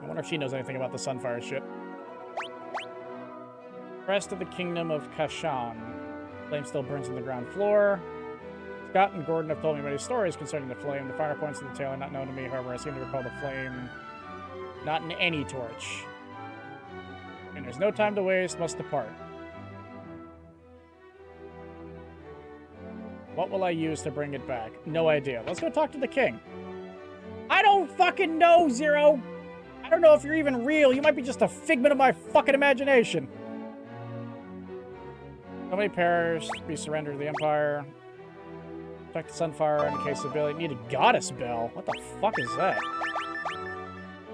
I wonder if she knows anything about the Sunfire shit. Rest of the Kingdom of Kashan. Flame still burns on the ground floor. Scott and Gordon have told me many stories concerning the flame. The fire points of the tail are not known to me, however, I seem to recall the flame not in any torch. And there's no time to waste, must depart. What will I use to bring it back? No idea. Let's go talk to the king. I don't fucking know, Zero! I don't know if you're even real. You might be just a figment of my fucking imagination. So many perished, be surrendered to the Empire. Protect the Sunfire in case of ability. Need a goddess bell. What the fuck is that?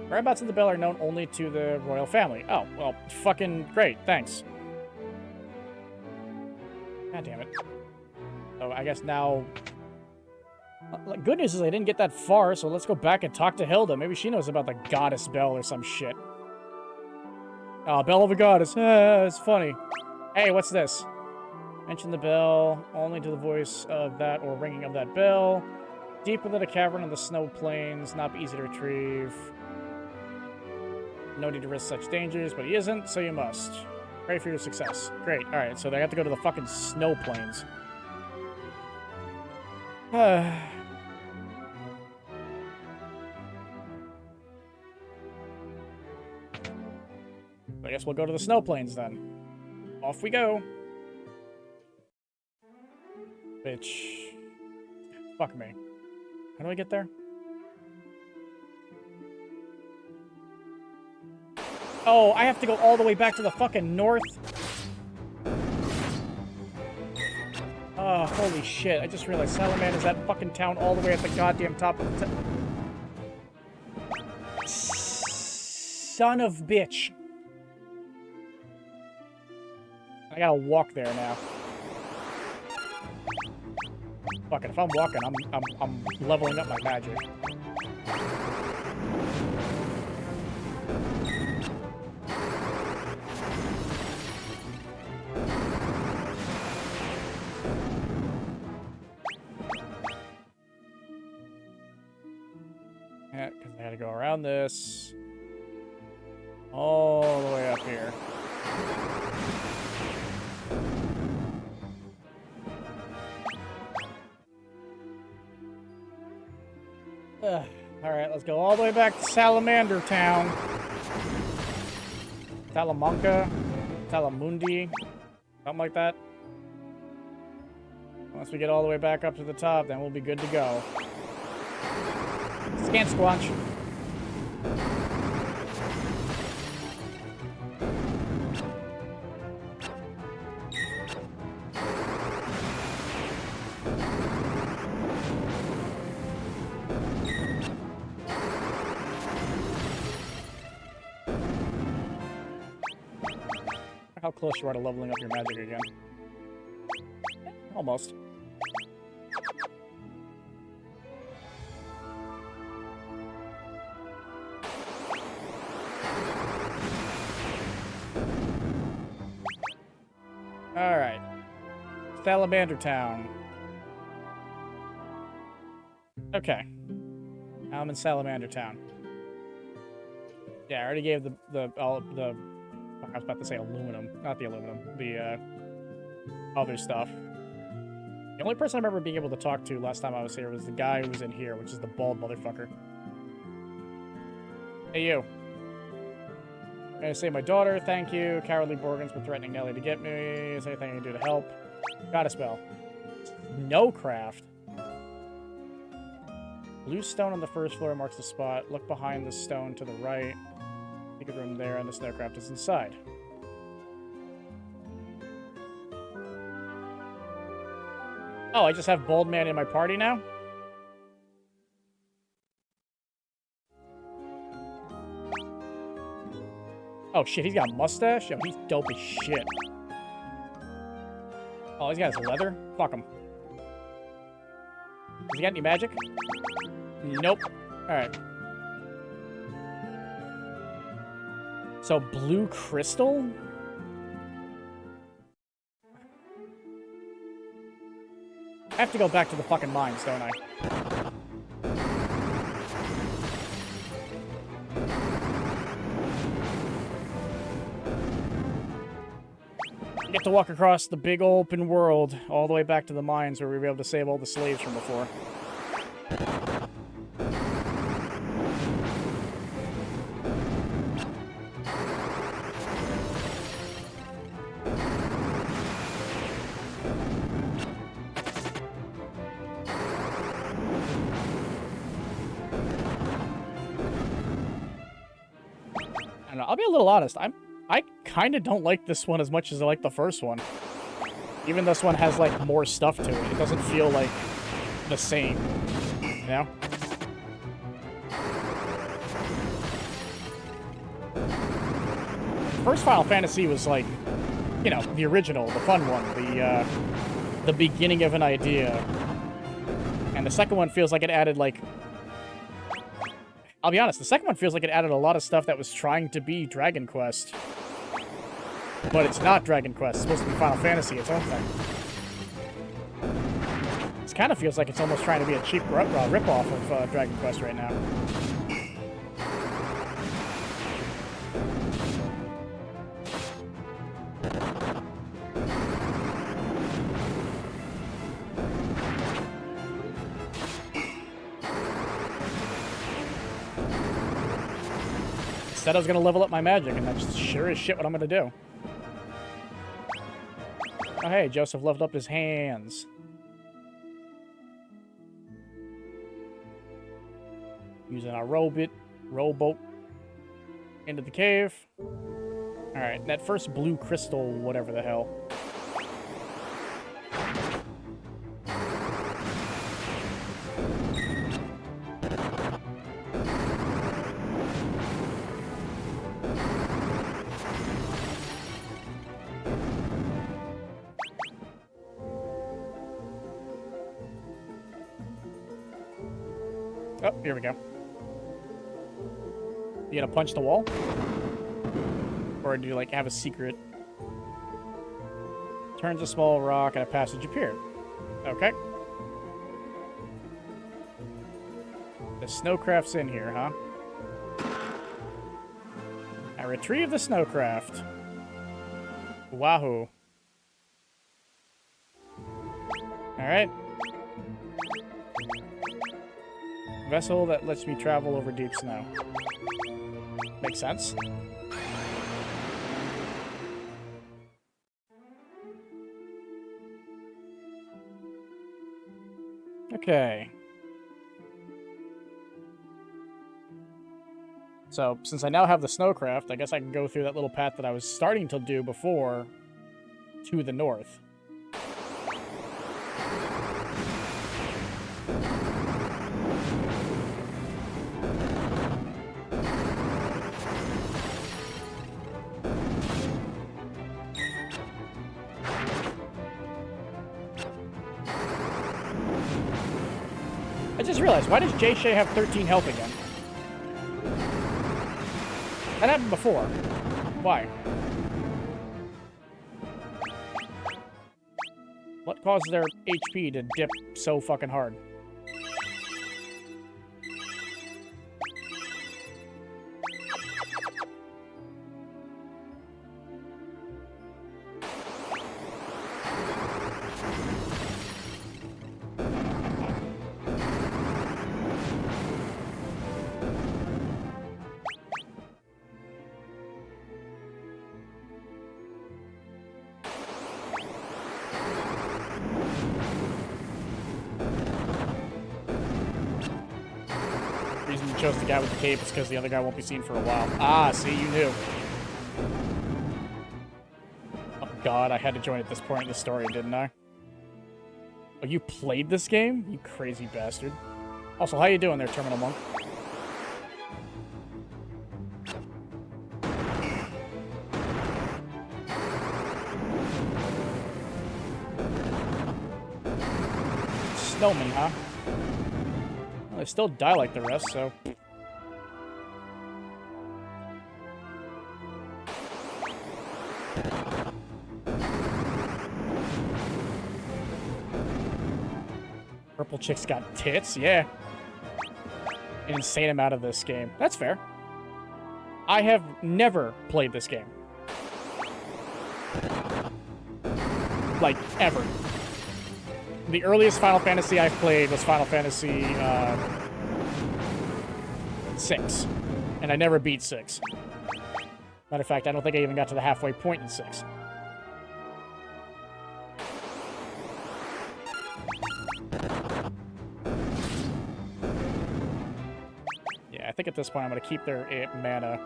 Whereabouts of the bell are known only to the royal family. Oh, well, fucking great. Thanks. God damn it. So I guess now... Good news is I didn't get that far, so let's go back and talk to Hilda. Maybe she knows about the goddess bell or some shit. Oh, bell of a goddess. It's funny. Hey, what's this? Mention the bell only to the voice of that or ringing of that bell. Deep within a cavern on the snow plains, not easy to retrieve. No need to risk such dangers, but he isn't, so you must. Pray for your success. Great. All right, so they have to go to the fucking snow plains. I guess we'll go to the snow plains then. Off we go. Bitch. Fuck me. How do I get there? Oh, I have to go all the way back to the fucking north? Oh, holy shit. I just realized Salaman is that fucking town all the way at the goddamn top of the son of bitch. I gotta walk there now. Fuck it, if I'm walking, I'm leveling up my magic. Yeah, because I had to go around this. All the way up here. Alright, let's go all the way back to Salamander Town. Salamanca? Salamundi? Something like that. Once we get all the way back up to the top, then we'll be good to go. Scan Squanch. How close you are to leveling up your magic again. Almost. Alright. Salamander Town. Okay. Now I'm in Salamander Town. Yeah, I already gave the I was about to say aluminum. Not the aluminum. The, other stuff. The only person I remember being able to talk to last time I was here was the guy who was in here, which is the bald motherfucker. Hey, you. I'm gonna say my daughter, thank you. Cowardly Borgans been threatening Nelly to get me. Is there anything I can do to help? Got a spell. No craft. Blue stone on the first floor marks the spot. Look behind the stone to the right. Secret room there, and the snowcraft is inside. Oh, I just have Bald Man in my party now? Oh shit, he's got a mustache? Yo, he's dope as shit. Oh, he's got his leather? Fuck him. Does he got any magic? Nope. Alright. So, blue crystal? I have to go back to the fucking mines, don't I? I get to walk across the big open world all the way back to the mines where we were able to save all the slaves from before. I don't know, I'll be a little honest. I kind of don't like this one as much as I like the first one. Even this one has, like, more stuff to it. It doesn't feel, like, the same, you know? First Final Fantasy was, like, you know, the original, the fun one, the beginning of an idea. And the second one feels like it added, like... I'll be honest, the second one feels like it added a lot of stuff that was trying to be Dragon Quest. But it's not Dragon Quest. It's supposed to be Final Fantasy, its own thing. This kind of feels like it's almost trying to be a cheap rip-off of Dragon Quest right now. Said I was going to level up my magic, and that's sure as shit what I'm going to do. Oh, hey, Josef leveled up his hands. Using our rowboat into the cave. Alright, that first blue crystal, whatever the hell. Oh, here we go. You gonna punch the wall? Or do you, like, have a secret? Turns a small rock and a passage appeared. Okay. The snowcraft's in here, huh? I retrieve the snowcraft. Wahoo. Alright. Vessel that lets me travel over deep snow. Makes sense. Okay. So, since I now have the snowcraft, I guess I can go through that little path that I was starting to do before to the north. I just realized, why does Jay Shay have 13 health again? That happened before. Why? What caused their HP to dip so fucking hard? Reason you chose the guy with the cape is because the other guy won't be seen for a while. Ah, see, you knew. Oh god, I had to join at this point in the story, didn't I? Oh, you played this game? You crazy bastard. Also, how you doing there, Terminal Monk? Snowman, huh? Well, they still die like the rest, so... Purple chick's got tits, yeah. An insane amount of this game. That's fair. I have never played this game. like, ever. The earliest Final Fantasy I've played was Final Fantasy 6. And I never beat 6. Matter of fact, I don't think I even got to the halfway point in 6. Yeah, I think at this point I'm going to keep their mana.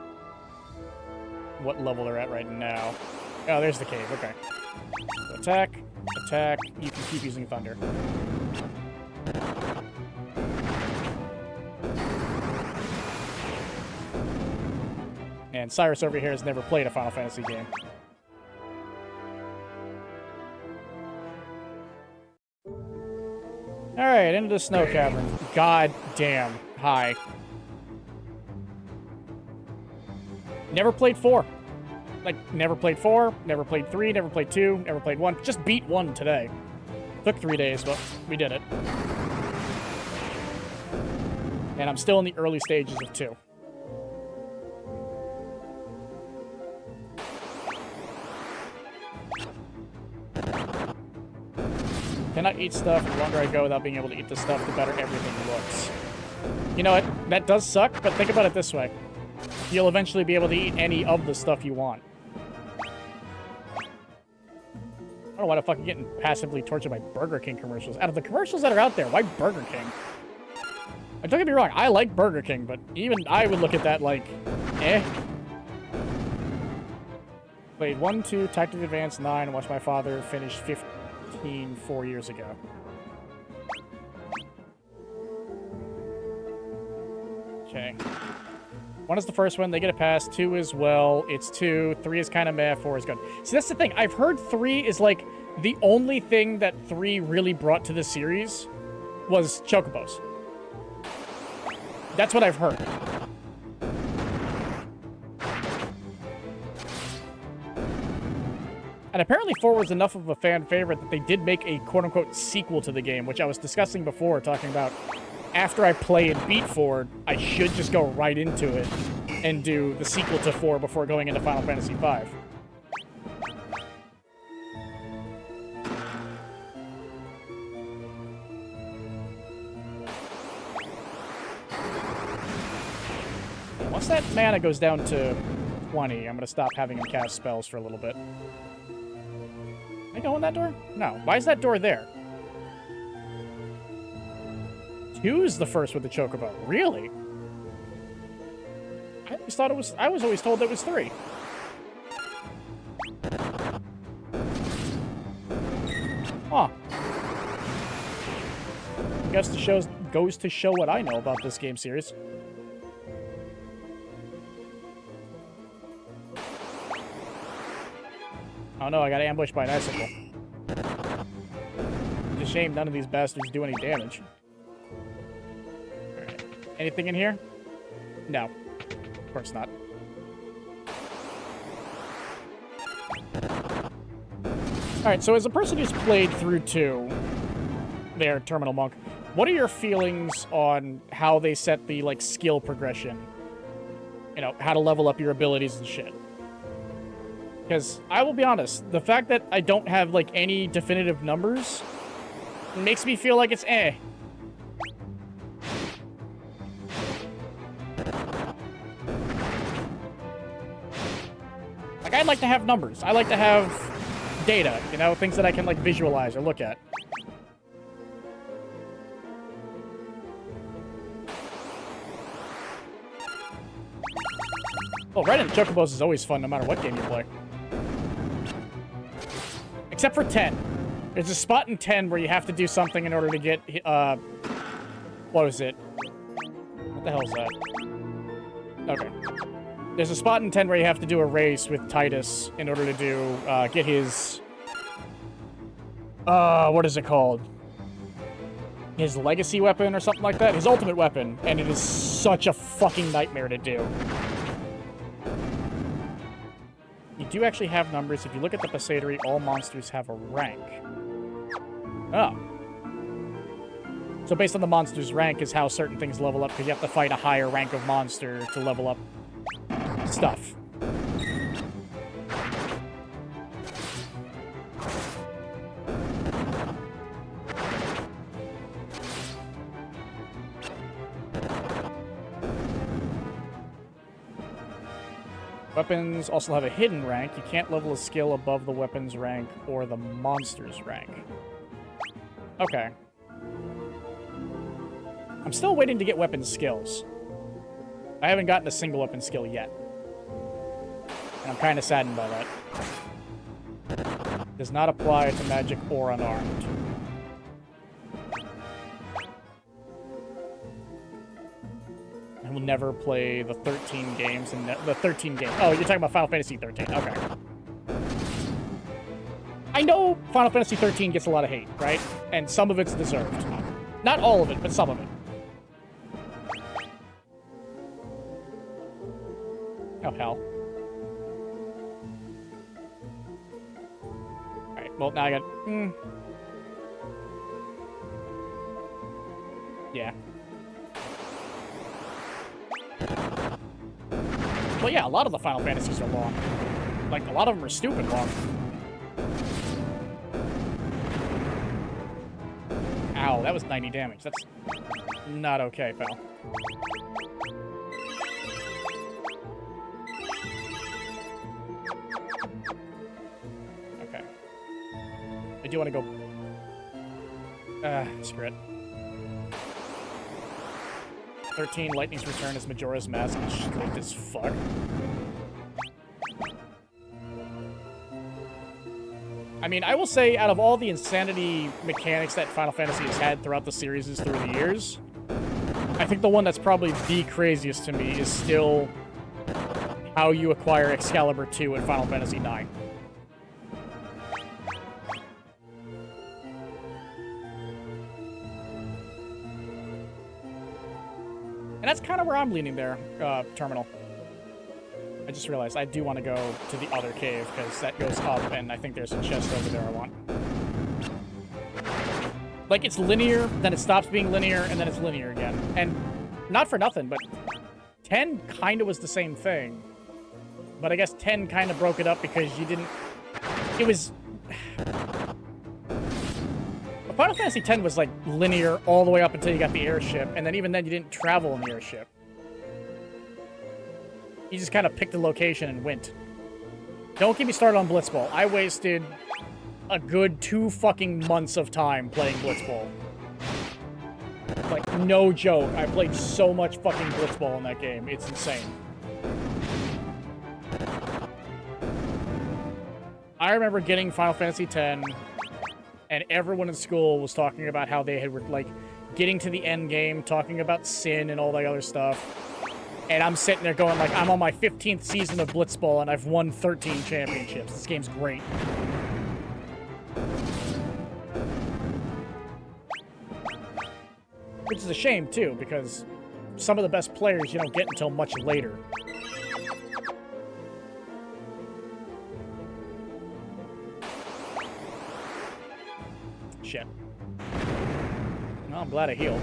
What level they're at right now. Oh, there's the cave. Okay. So attack, attack. You can keep using thunder. And Cyrus over here has never played a Final Fantasy game. Alright, into the snow cavern. God damn. Hi. Never played 4. Like, never played 4, never played 3, never played 2, never played 1. Just beat 1 today. Took 3 days, but we did it. And I'm still in the early stages of 2. Cannot eat stuff. The longer I go without being able to eat the stuff, the better everything looks. You know what? That does suck, but think about it this way. You'll eventually be able to eat any of the stuff you want. I don't know why the fuck I'm getting passively tortured by Burger King commercials. Out of the commercials that are out there, why Burger King? And don't get me wrong, I like Burger King, but even I would look at that like, eh. Played 1, 2, Tactical Advance 9, watched my father finish 15 4 years ago. Okay. 1 is the first one. They get a pass. 2 is, well, it's 2. 3 is kind of meh. 4 is good. See, that's the thing. I've heard 3 is, like, the only thing that 3 really brought to the series was Chocobos. That's what I've heard. And apparently 4 was enough of a fan favorite that they did make a quote-unquote sequel to the game, which I was discussing before, talking about after I play and beat 4, I should just go right into it and do the sequel to 4 before going into Final Fantasy V. Once that mana goes down to 20, I'm going to stop having him cast spells for a little bit. Can I go in that door? No. Why is that door there? 2's the first with the Chocobo. Really? I always thought it was... I was always told it was 3. Huh. I guess the show goes to show what I know about this game series. Oh no, I got ambushed by an icicle. It's a shame none of these bastards do any damage. Alright. Anything in here? No. Of course not. Alright, so as a person who's played through 2, there, Terminal Monk, what are your feelings on how they set the, like, skill progression? You know, how to level up your abilities and shit. Because, I will be honest, the fact that I don't have, like, any definitive numbers makes me feel like it's eh. Like, I'd like to have numbers. I like to have data, you know, things that I can, like, visualize or look at. Well, riding Chocobos is always fun no matter what game you play. Except for 10. There's a spot in 10 where you have to do something in order to get, what was it? What the hell is that? Okay. There's a spot in 10 where you have to do a race with Titus in order to do, get his, what is it called? His legacy weapon or something like that? His ultimate weapon. And it is such a fucking nightmare to do. You do actually have numbers. If you look at the Passadery, all monsters have a rank. Oh. So based on the monster's rank is how certain things level up, because you have to fight a higher rank of monster to level up stuff. Weapons also have a hidden rank. You can't level a skill above the weapon's rank or the monster's rank. Okay. I'm still waiting to get weapon skills. I haven't gotten a single weapon skill yet. And I'm kind of saddened by that. Does not apply to magic or unarmed. I will never play the 13 games and the 13 games. Oh, you're talking about Final Fantasy 13. Okay. I know Final Fantasy 13 gets a lot of hate, right? And some of it's deserved. Not all of it, but some of it. Oh, hell. Alright, well, now I got... Yeah. Well, yeah, a lot of the Final Fantasies are long. Like, a lot of them are stupid long. Ow, that was 90 damage. That's not okay, pal. Okay. I do want to go... screw it. 13, Lightning's Return is Majora's Mask. Strict as fuck. I mean, I will say, out of all the insanity mechanics that Final Fantasy has had throughout the series through the years, I think the one that's probably the craziest to me is still how you acquire Excalibur 2 in Final Fantasy IX. And that's kind of where I'm leaning there, Terminal. I just realized I do want to go to the other cave, because that goes up, and I think there's a chest over there I want. Like, it's linear, then it stops being linear, and then it's linear again. And not for nothing, but 10 kind of was the same thing. But I guess 10 kind of broke it up because you didn't... It was... Final Fantasy X was, like, linear all the way up until you got the airship, and then even then you didn't travel in the airship. You just kind of picked a location and went. Don't get me started on Blitzball. I wasted a good 2 fucking months of time playing Blitzball. Like, no joke. I played so much fucking Blitzball in that game. It's insane. I remember getting Final Fantasy X, and everyone in school was talking about how they had, like, getting to the end game, talking about Sin and all that other stuff. And I'm sitting there going, like, I'm on my 15th season of Blitzball, and I've won 13 championships. This game's great. Which is a shame, too, because some of the best players you don't get until much later. Shit. Well, I'm glad I healed.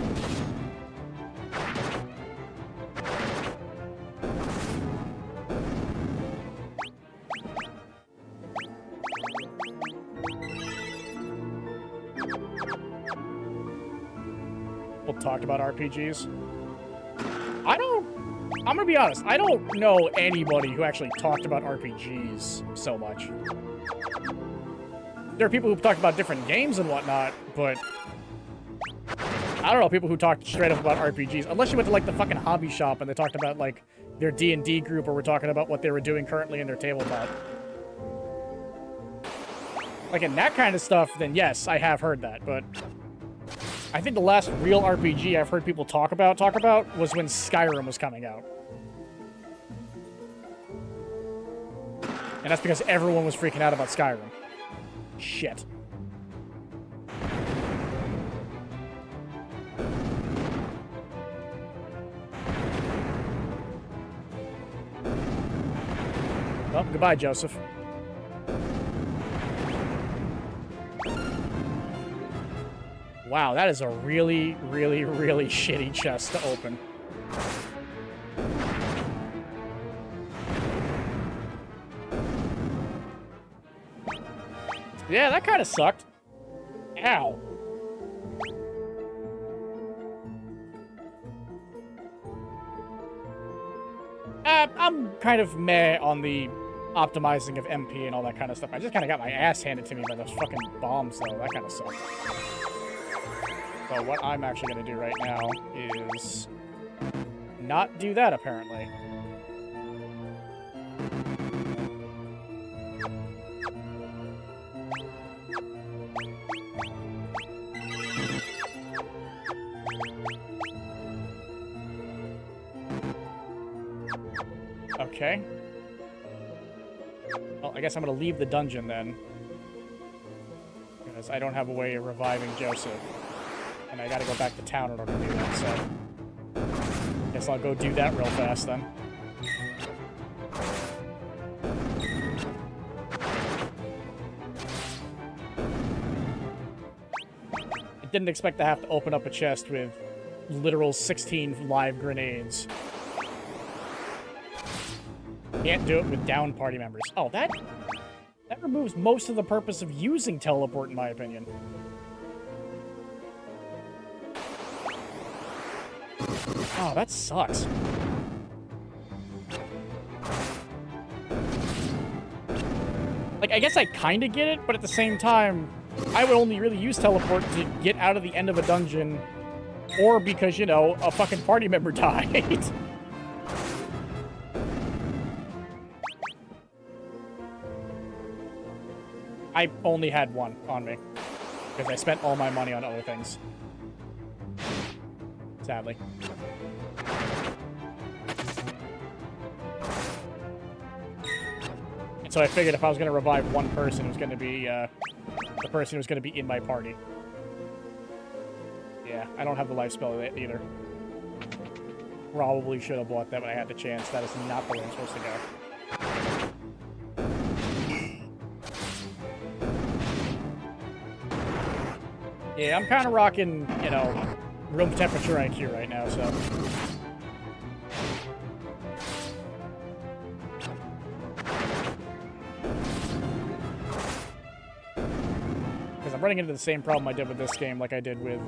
We'll talk about RPGs. I'm gonna be honest, I don't know anybody who actually talked about RPGs so much. There are people who talk about different games and whatnot, but I don't know people who talked straight up about RPGs. Unless you went to, like, the fucking hobby shop and they talked about, like, their D&D group, or were talking about what they were doing currently in their tabletop. Like, in that kind of stuff, then yes, I have heard that, but I think the last real RPG I've heard people talk about was when Skyrim was coming out. And that's because everyone was freaking out about Skyrim. Shit. Well, goodbye, Joseph. Wow, that is a really, really, really shitty chest to open. Yeah, that kind of sucked. Ow. I'm kind of meh on the optimizing of MP and all that kind of stuff. I just kind of got my ass handed to me by those fucking bombs, though. That kind of sucks. So what I'm actually going to do right now is not do that, apparently. Okay. Well, I guess I'm going to leave the dungeon then. Because I don't have a way of reviving Josef. And I gotta go back to town in order to do that, so... guess I'll go do that real fast then. I didn't expect to have to open up a chest with literal 16 live grenades. Can't do it with down party members. Oh, that removes most of the purpose of using teleport, in my opinion. Oh, that sucks. Like, I guess I kind of get it, but at the same time, I would only really use teleport to get out of the end of a dungeon, or because, you know, a fucking party member died. I only had one on me, because I spent all my money on other things. Sadly. And so I figured if I was going to revive one person, it was going to be the person who was going to be in my party. Yeah, I don't have the life spell either. Probably should have bought that when I had the chance. That is not the way I'm supposed to go. Yeah, I'm kind of rocking, you know, room temperature IQ right now, so... because I'm running into the same problem I did with this game like I did with,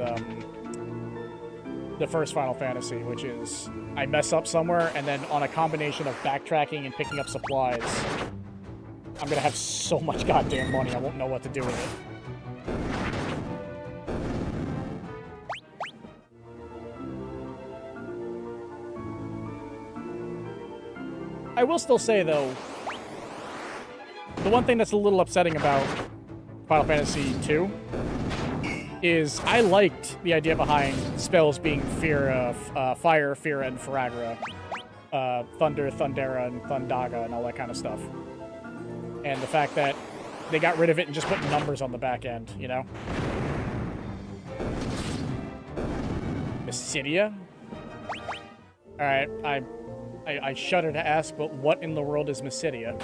the first Final Fantasy, which is I mess up somewhere, and then on a combination of backtracking and picking up supplies, I'm gonna have so much goddamn money I won't know what to do with it. I will still say, though, the one thing that's a little upsetting about Final Fantasy II is I liked the idea behind spells being Fire, Fira, and Firagra, Thunder, Thundera, and Thundaga, and all that kind of stuff. And the fact that they got rid of it and just put numbers on the back end, you know? Mysidia? Alright, I shudder to ask, but what in the world is Mysidia?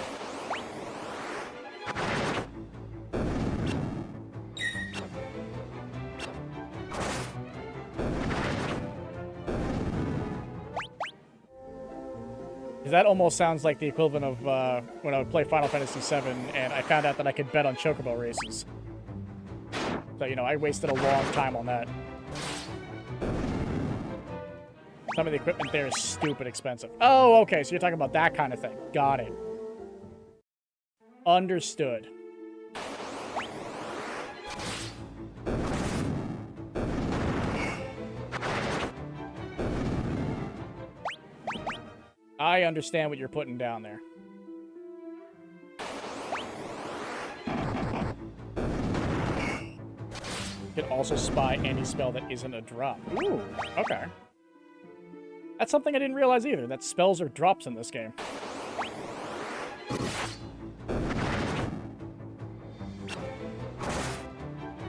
That almost sounds like the equivalent of when I would play Final Fantasy VII and I found out that I could bet on chocobo races. So, you know, I wasted a long time on that. Some of the equipment there is stupid expensive. Oh, okay, so you're talking about that kind of thing. Got it. Understood. I understand what you're putting down there. You can also spy any spell that isn't a drop. Ooh, okay. That's something I didn't realize either, that spells are drops in this game.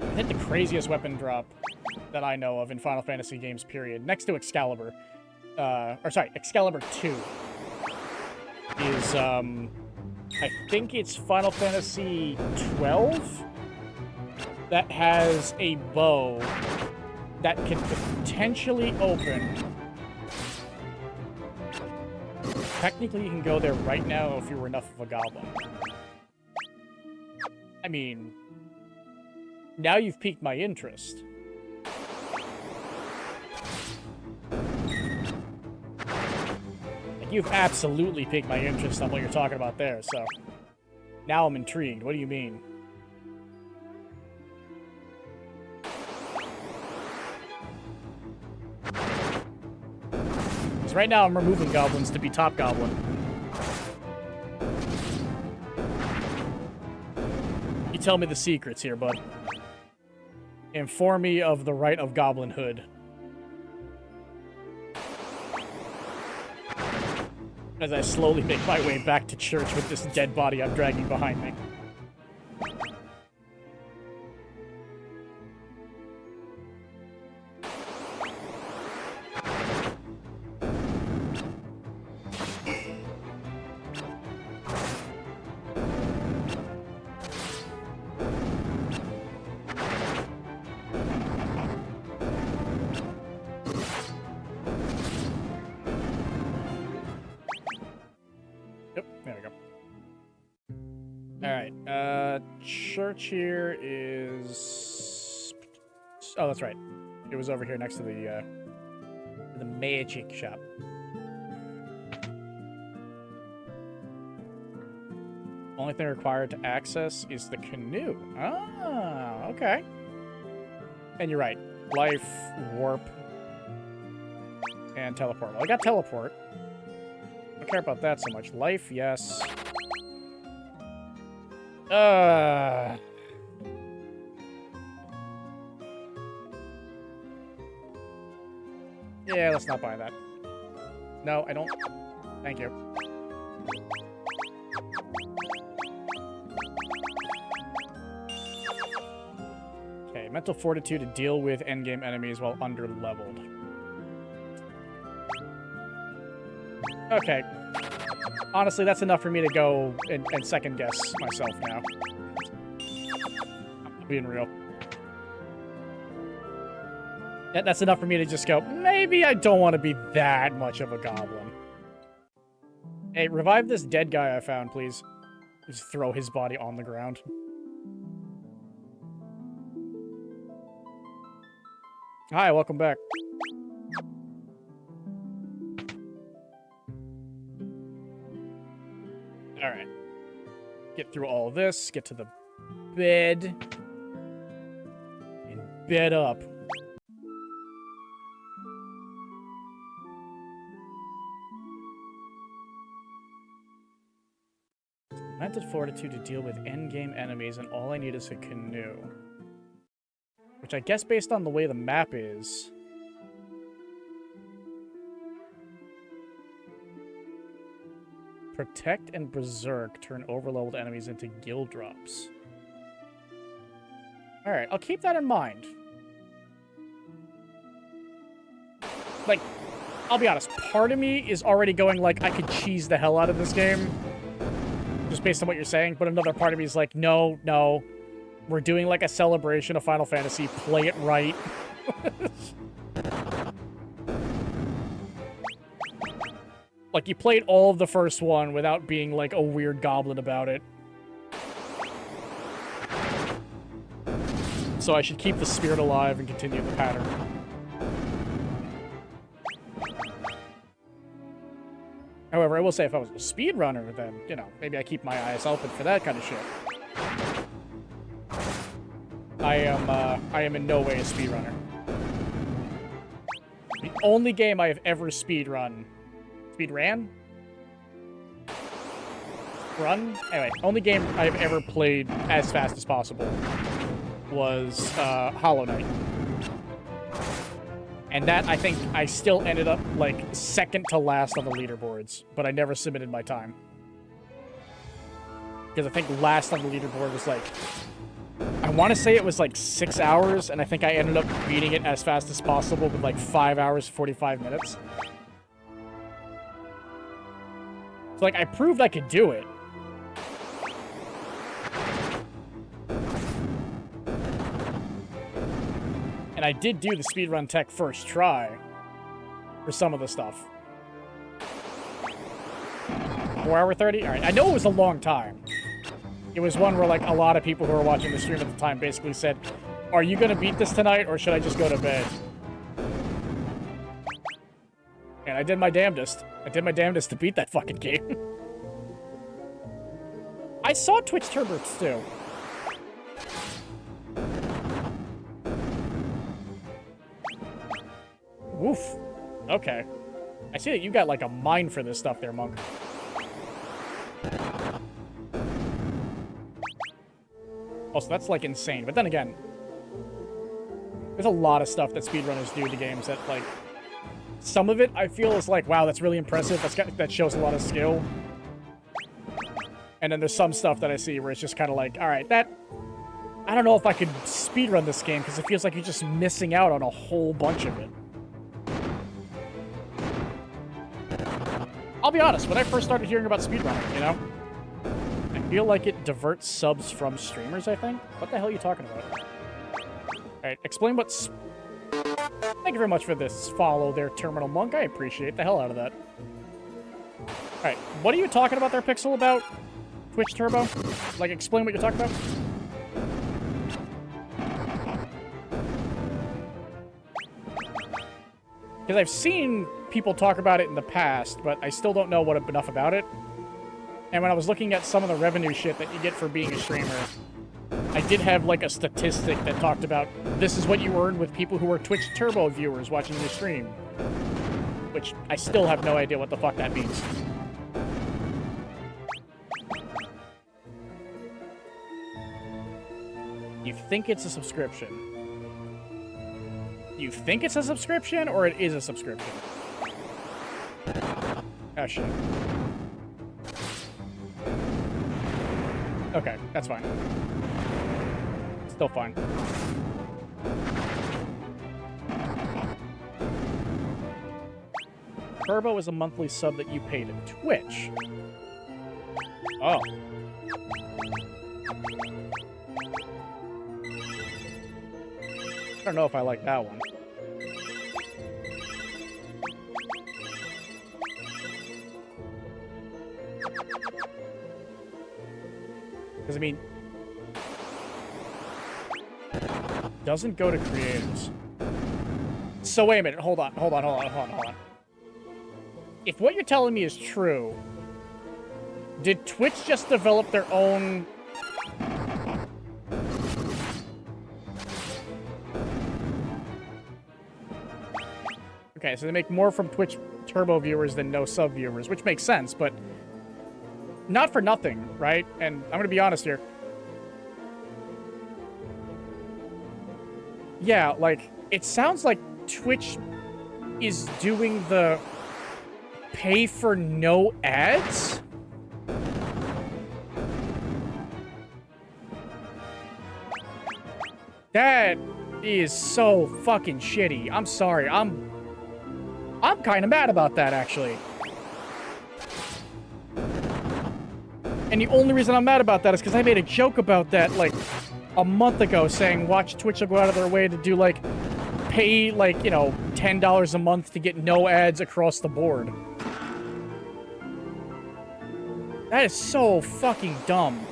I hit the craziest weapon drop that I know of in Final Fantasy games, period. Next to Excalibur. Excalibur 2 is, I think it's Final Fantasy 12 that has a bow that can potentially open. Technically, you can go there right now if you were enough of a goblin. I mean, now you've piqued my interest. Like, you've absolutely piqued my interest on what you're talking about there, so... Now I'm intrigued. What do you mean? Because right now I'm removing goblins to be top goblin. You tell me the secrets here, bud. Inform me of the right of goblinhood. As I slowly make my way back to church with this dead body I'm dragging behind me. Church here is... Oh, that's right. It was over here next to the magic shop. Only thing required to access is the canoe. Ah, okay. And you're right. Life, warp, and teleport. Well, I got teleport. I don't care about that so much. Life, yes. Yeah, let's not buy that. No, I don't. Thank you. Okay, mental fortitude to deal with endgame enemies while under-leveled. Okay. Honestly, that's enough for me to go and second-guess myself now. I'm being real. That's enough for me to just go, maybe I don't want to be that much of a goblin. Hey, revive this dead guy I found, please. Just throw his body on the ground. Hi, welcome back. Alright. Get through all this, get to the bed, and bed up. Mental fortitude to deal with endgame enemies, and all I need is a canoe. Which I guess based on the way the map is... Protect and Berserk turn overleveled enemies into guild drops. Alright, I'll keep that in mind. Like, I'll be honest, part of me is already going like, I could cheese the hell out of this game. Just based on what you're saying, but another part of me is like, no, no. We're doing like a celebration of Final Fantasy. Play it right. Like, you played all of the first one without being, like, a weird goblin about it. So I should keep the spirit alive and continue the pattern. However, I will say if I was a speedrunner, then, you know, maybe I keep my eyes open for that kind of shit. I am in no way a speedrunner. The only game I have ever speedrun... Speedran? Run? Anyway, only game I've ever played as fast as possible was Hollow Knight. And that, I think, I still ended up, like, second to last on the leaderboards, but I never submitted my time. Because I think last on the leaderboard was, like, I want to say it was, like, 6 hours, and I think I ended up beating it as fast as possible with, like, 5 hours, 45 minutes. So, like, I proved I could do it. And I did do the speedrun tech first try for some of the stuff. 4 hour 30? Alright, I know it was a long time. It was one where, like, a lot of people who were watching the stream at the time basically said, are you gonna beat this tonight, or should I just go to bed? And I did my damnedest. I did my damnedest to beat that fucking game. I saw Twitch Turbos too. Woof. Okay. I see that you got like a mind for this stuff there, Monk. Also, that's like insane. But then again, there's a lot of stuff that speedrunners do to games that like, some of it I feel is like, wow, that's really impressive. That shows a lot of skill. And then there's some stuff that I see where it's just kind of like, all right, I don't know if I could speedrun this game because it feels like you're just missing out on a whole bunch of it. I'll be honest, when I first started hearing about speedrunning, you know, I feel like it diverts subs from streamers, I think. What the hell are you talking about? Alright, explain what's... Thank you very much for this follow there, Terminal Monk. I appreciate the hell out of that. Alright, what are you talking about there, Pixel, about Twitch Turbo? Like, explain what you're talking about. Because I've seen people talk about it in the past, but I still don't know enough about it. And when I was looking at some of the revenue shit that you get for being a streamer, I did have, like, a statistic that talked about this is what you earn with people who are Twitch Turbo viewers watching your stream. Which I still have no idea what the fuck that means. You think it's a subscription. You think it's a subscription, or it is a subscription? Oh, shit. Okay, that's fine. Still fine. Turbo is a monthly sub that you pay to Twitch. Oh. I don't know if I like that one. Because, I mean, doesn't go to creators. So wait a minute, hold on. If what you're telling me is true, did Twitch just develop their own... Okay, so they make more from Twitch Turbo viewers than no sub viewers, which makes sense, but not for nothing, right? And I'm gonna be honest here. Yeah, like, it sounds like Twitch is doing the pay for no ads? That is so fucking shitty. I'm sorry. I'm kind of mad about that, actually. And the only reason I'm mad about that is because I made a joke about that, like, a month ago, saying watch Twitch will go out of their way to do, like, pay, like, you know, $10 a month to get no ads across the board. That is so fucking dumb.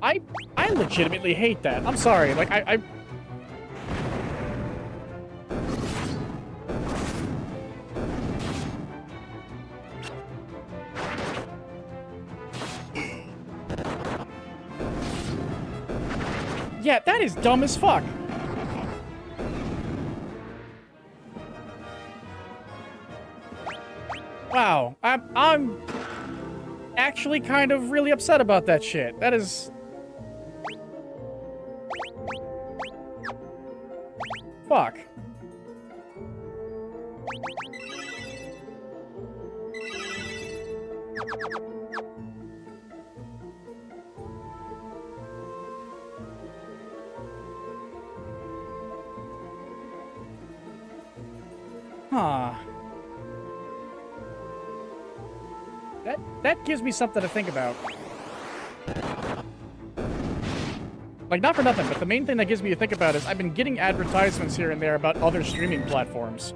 I legitimately hate that. I'm sorry. Like, I... Yeah, that is dumb as fuck. Wow, I'm actually kind of really upset about that shit. That is... Fuck. Huh. That gives me something to think about. Like, not for nothing, but the main thing that gives me to think about is I've been getting advertisements here and there about other streaming platforms.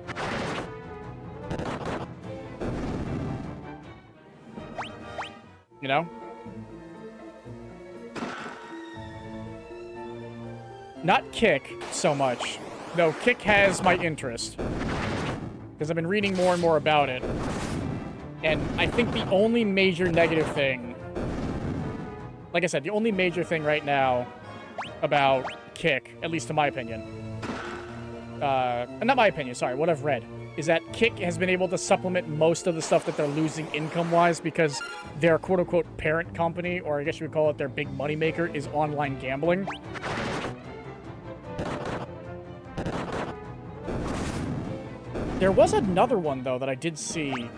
You know? Not Kick so much, No, Kick has my interest. Because I've been reading more and more about it. And I think the only major negative thing... Like I said, the only major thing right now about Kick, at least in my opinion... not my opinion, sorry, what I've read, is that Kick has been able to supplement most of the stuff that they're losing income-wise because their quote-unquote parent company, or I guess you would call it their big moneymaker, is online gambling. There was another one, though, that I did see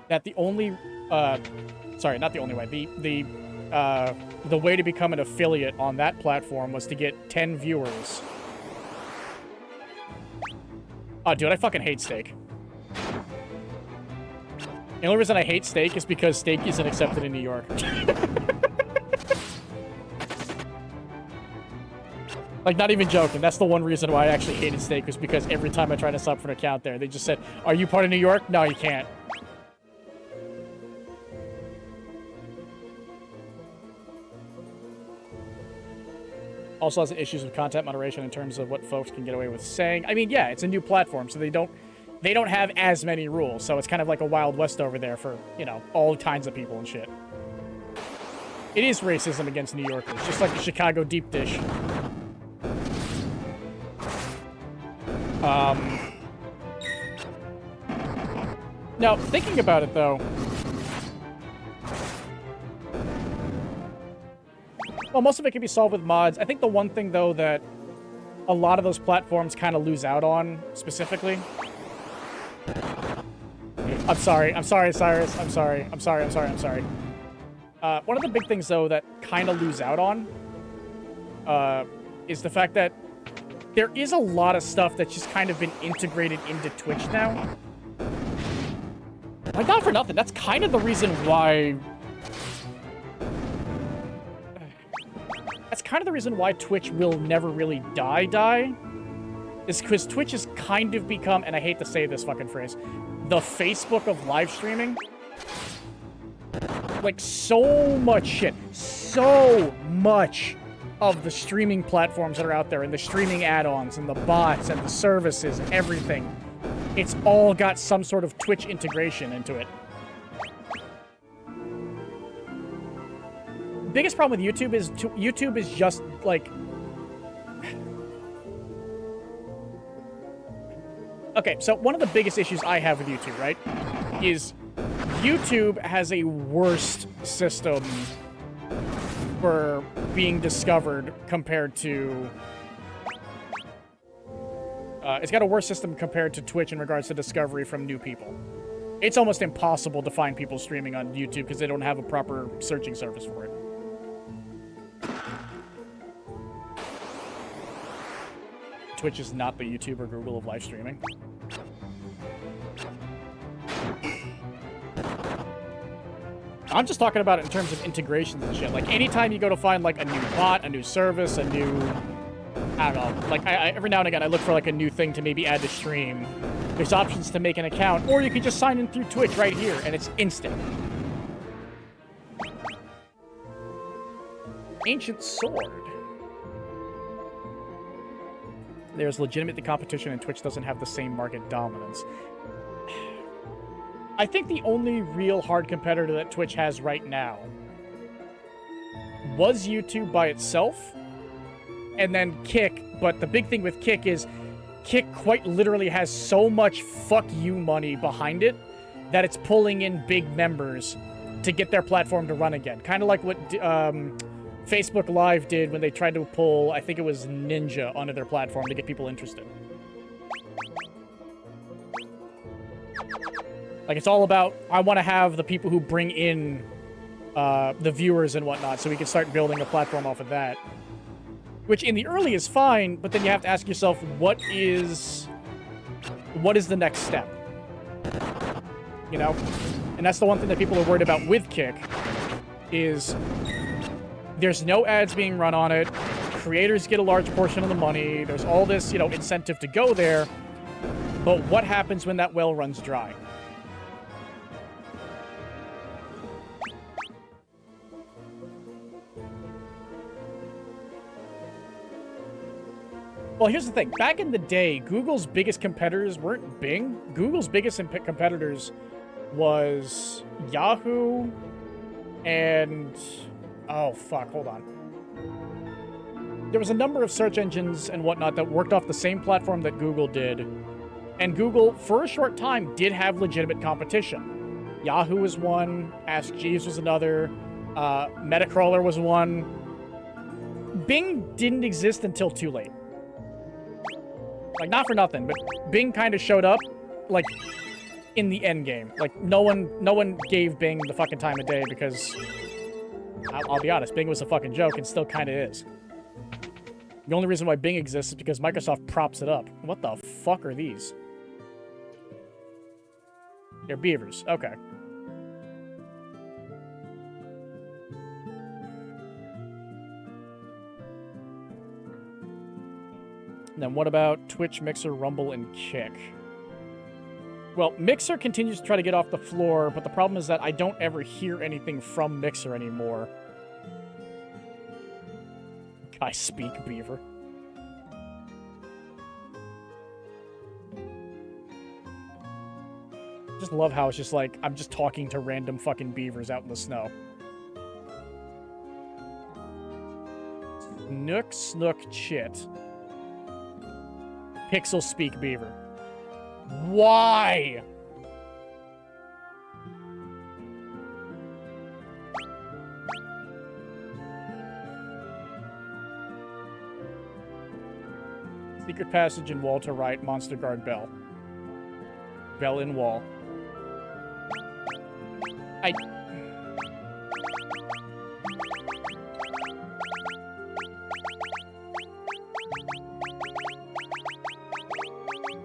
that the only... sorry, not the only way. The way to become an affiliate on that platform was to get 10 viewers. Oh, dude, I fucking hate steak. The only reason I hate steak is because steak isn't accepted in New York. Like, not even joking. That's the one reason why I actually hated steak, was because every time I tried to sign up for an account there, they just said, "Are you part of New York?" No, you can't. Also has issues with content moderation in terms of what folks can get away with saying. I mean, yeah, it's a new platform, so they don't have as many rules. So it's kind of like a Wild West over there for, you know, all kinds of people and shit. It is racism against New Yorkers, just like the Chicago deep dish. Now, thinking about it, though... Well, most of it can be solved with mods. I think the one thing, though, that a lot of those platforms kind of lose out on, specifically... I'm sorry, Cyrus. I'm sorry. One of the big things, though, that kind of lose out on is the fact that there is a lot of stuff that's just kind of been integrated into Twitch now. Like, not for nothing. That's kind of the reason why... That's kind of the reason why Twitch will never really die. Is because Twitch has kind of become, and I hate to say this fucking phrase, the Facebook of live streaming. Like, so much shit. So much of the streaming platforms that are out there, and the streaming add-ons, and the bots, and the services, and everything. It's all got some sort of Twitch integration into it. Biggest problem with YouTube is just, like... Okay, so one of the biggest issues I have with YouTube, right, is YouTube has a worst system for being discovered compared to... it's got a worse system compared to Twitch in regards to discovery from new people. It's almost impossible to find people streaming on YouTube because they don't have a proper searching service for it. Twitch is not the YouTube or Google of live streaming. I'm just talking about it in terms of integrations and shit. Like, anytime you go to find, like, a new bot, a new service, a new... I don't know. Like, I every now and again, I look for, like, a new thing to maybe add to stream. There's options to make an account, or you can just sign in through Twitch right here, and it's instant. Ancient Sword. There's legitimately competition, and Twitch doesn't have the same market dominance. I think the only real hard competitor that Twitch has right now was YouTube by itself, and then Kick. But the big thing with Kick is Kick quite literally has so much fuck you money behind it that it's pulling in big members to get their platform to run again. Kind of like what Facebook Live did when they tried to pull, I think it was Ninja, onto their platform to get people interested. Like, it's all about, I want to have the people who bring in the viewers and whatnot, so we can start building a platform off of that. Which, in the early, is fine, but then you have to ask yourself, what is the next step? You know? And that's the one thing that people are worried about with Kick, is there's no ads being run on it, creators get a large portion of the money, there's all this, you know, incentive to go there, but what happens when that well runs dry? Well, here's the thing. Back in the day, Google's biggest competitors weren't Bing. Google's biggest competitors was Yahoo and... Oh, fuck. Hold on. There was a number of search engines and whatnot that worked off the same platform that Google did. And Google, for a short time, did have legitimate competition. Yahoo was one. Ask Jeeves was another. Metacrawler was one. Bing didn't exist until too late. Like, not for nothing, but Bing kind of showed up, like, in the end game. Like, no one gave Bing the fucking time of day because, I'll be honest, Bing was a fucking joke and still kind of is. The only reason why Bing exists is because Microsoft props it up. What the fuck are these? They're beavers. Okay. And then what about Twitch, Mixer, Rumble, and Kick? Well, Mixer continues to try to get off the floor, but the problem is that I don't ever hear anything from Mixer anymore. I speak beaver. Just love how it's just like, I'm just talking to random fucking beavers out in the snow. Snook, snook, chit. Pixel speak beaver. Why? Secret passage in wall to right, monster guard bell. Bell in wall.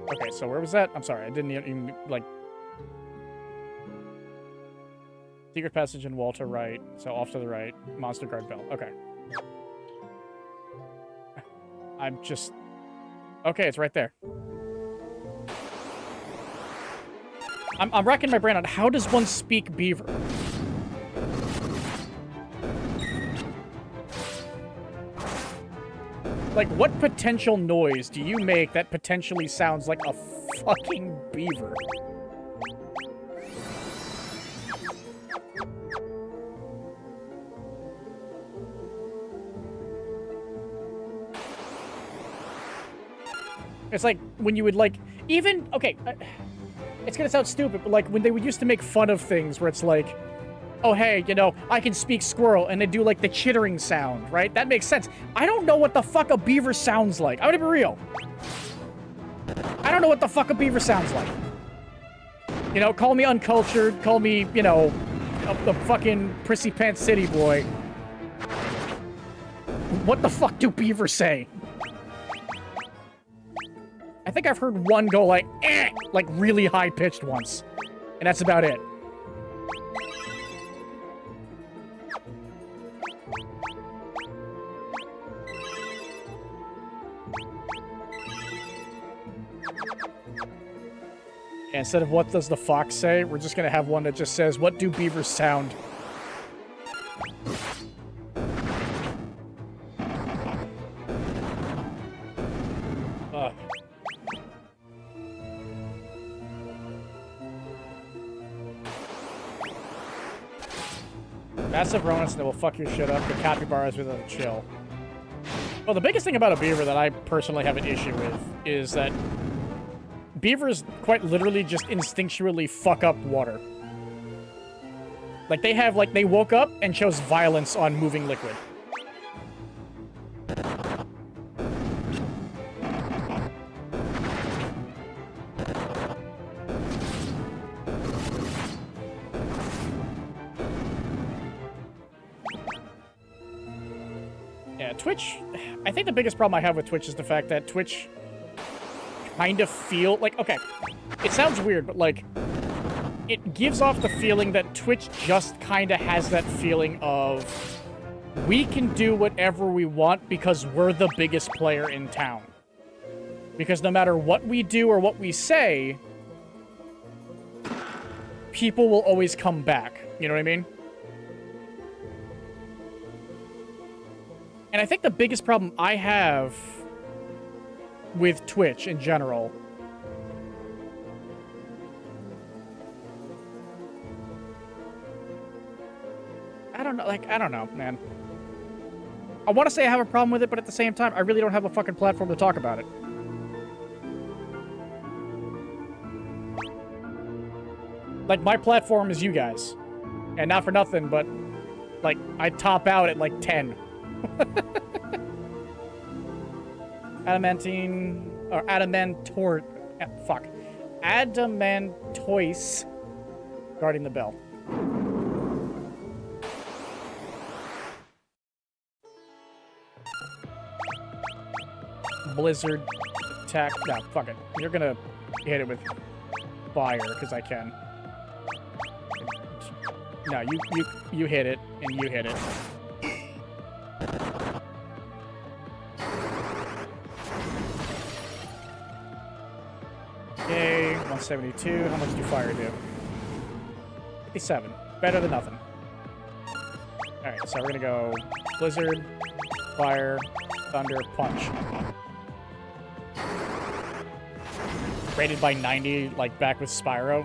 Okay, so where was that? I'm sorry, I didn't even, like... Secret passage in wall to right, so off to the right. Monster guard bell. Okay. I'm just... Okay, it's right there. I'm racking my brain on how does one speak beaver? Like, what potential noise do you make that potentially sounds like a fucking beaver? It's like when you would, like, even, okay, it's gonna sound stupid, but like when they would used to make fun of things where it's like, oh, hey, you know, I can speak squirrel, and they do, like, the chittering sound, right? That makes sense. I don't know what the fuck a beaver sounds like. I'm gonna be real. I don't know what the fuck a beaver sounds like. You know, call me uncultured, call me, you know, a fucking prissy pants city boy. What the fuck do beavers say? I think I've heard one go like, eh, like really high-pitched once. And that's about it. And instead of what does the fox say, we're just gonna have one that just says, what do beavers sound? Massive rodents that will fuck your shit up, the capybaras with a chill. Well, the biggest thing about a beaver that I personally have an issue with is that beavers quite literally just instinctually fuck up water. Like, they have, like, they woke up and chose violence on moving liquid. Yeah, Twitch, I think the biggest problem I have with Twitch is the fact that Twitch kind of feel like, okay, it sounds weird, but like, it gives off the feeling that Twitch just kind of has that feeling of, we can do whatever we want because we're the biggest player in town. Because no matter what we do or what we say, people will always come back. You know what I mean? And I think the biggest problem I have with Twitch in general. I don't know, man. I want to say I have a problem with it, but at the same time, I really don't have a fucking platform to talk about it. Like, my platform is you guys. And not for nothing, but, like, I top out at, like, 10. Adamantine... Or Adamantor... Fuck. Adamantoise guarding the bell. Blizzard attack. No, fuck it. You're gonna hit it with fire, because I can. No, you hit it, and you hit it. Okay, 172. How much do fire do? 57. Better than nothing. Alright, so we're gonna go Blizzard, Fire, Thunder, Punch. Rated by 90, like back with Spyro.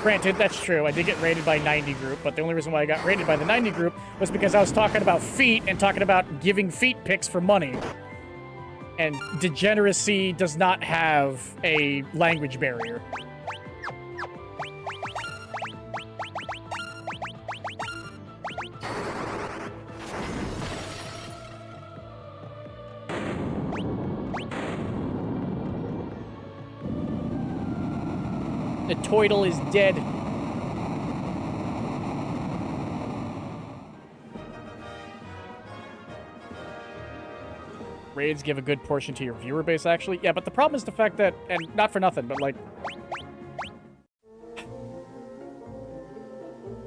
Granted, that's true. I did get rated by 90 group, but the only reason why I got rated by the 90 group was because I was talking about feet and talking about giving feet pics for money. And degeneracy does not have a language barrier. The Toidle is dead. Raids give a good portion to your viewer base, actually. Yeah, but the problem is the fact that, and not for nothing, but like...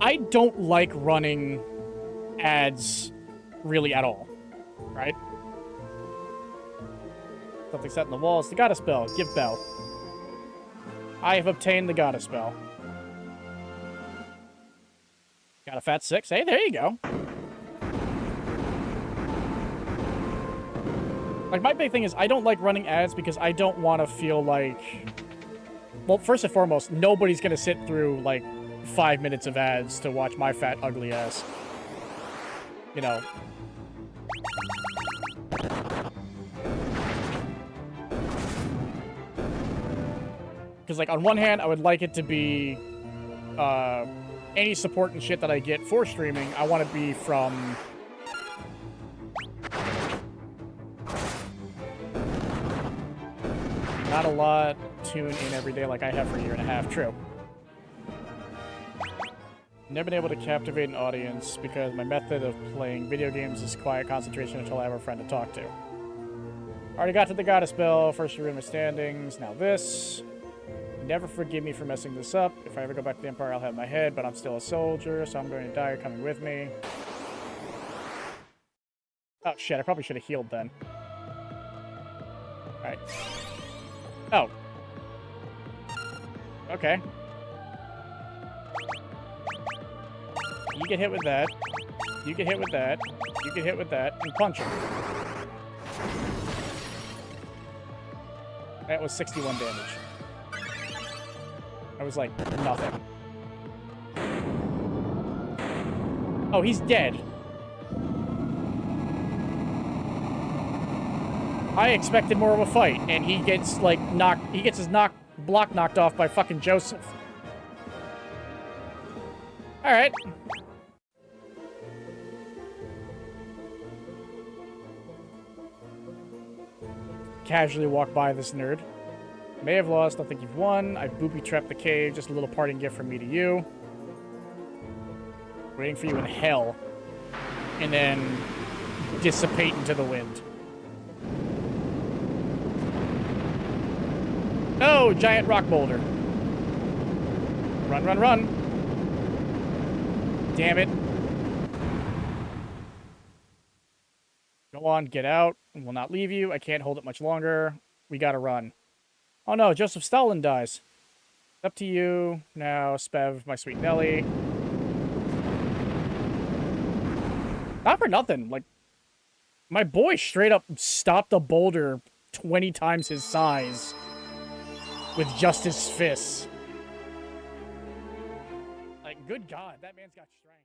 I don't like running ads really at all, right? Something set in the walls. The Goddess Bell. Give Bell. I have obtained the Goddess Bell. Got a fat 6. Hey, there you go. Like, my big thing is I don't like running ads because I don't want to feel like... Well, first and foremost, nobody's going to sit through, like, 5 minutes of ads to watch my fat, ugly ass. You know. Because, like, on one hand, I would like it to be... any support and shit that I get for streaming, I want to be from... Not a lot. Tune in every day like I have for a year and a half. True. Never been able to captivate an audience because my method of playing video games is quiet concentration until I have a friend to talk to. Already got to the Goddess Bell. First room of standings. Now this. Never forgive me for messing this up. If I ever go back to the Empire, I'll have my head, but I'm still a soldier, so I'm going to die. You're coming with me. Oh, shit. I probably should have healed then. Alright. Oh. Okay. You get hit with that. You get hit with that. You get hit with that. And punch him. That was 61 damage. That was like nothing. Oh, he's dead. I expected more of a fight, and he gets like he gets his block knocked off by fucking Josef. All right. Casually walk by this nerd. May have lost, don't think you've won. I booby-trapped the cave, just a little parting gift from me to you. Waiting for you in hell. And then dissipate into the wind. Oh, giant rock boulder. Run, run, run. Damn it. Go on, get out. We'll not leave you. I can't hold it much longer. We gotta run. Oh no, Joseph Stalin dies. Up to you. Now, Spev, my sweet Nelly. Not for nothing. Like, my boy straight up stopped a boulder 20 times his size with just his fists. Like, good God, that man's got strength.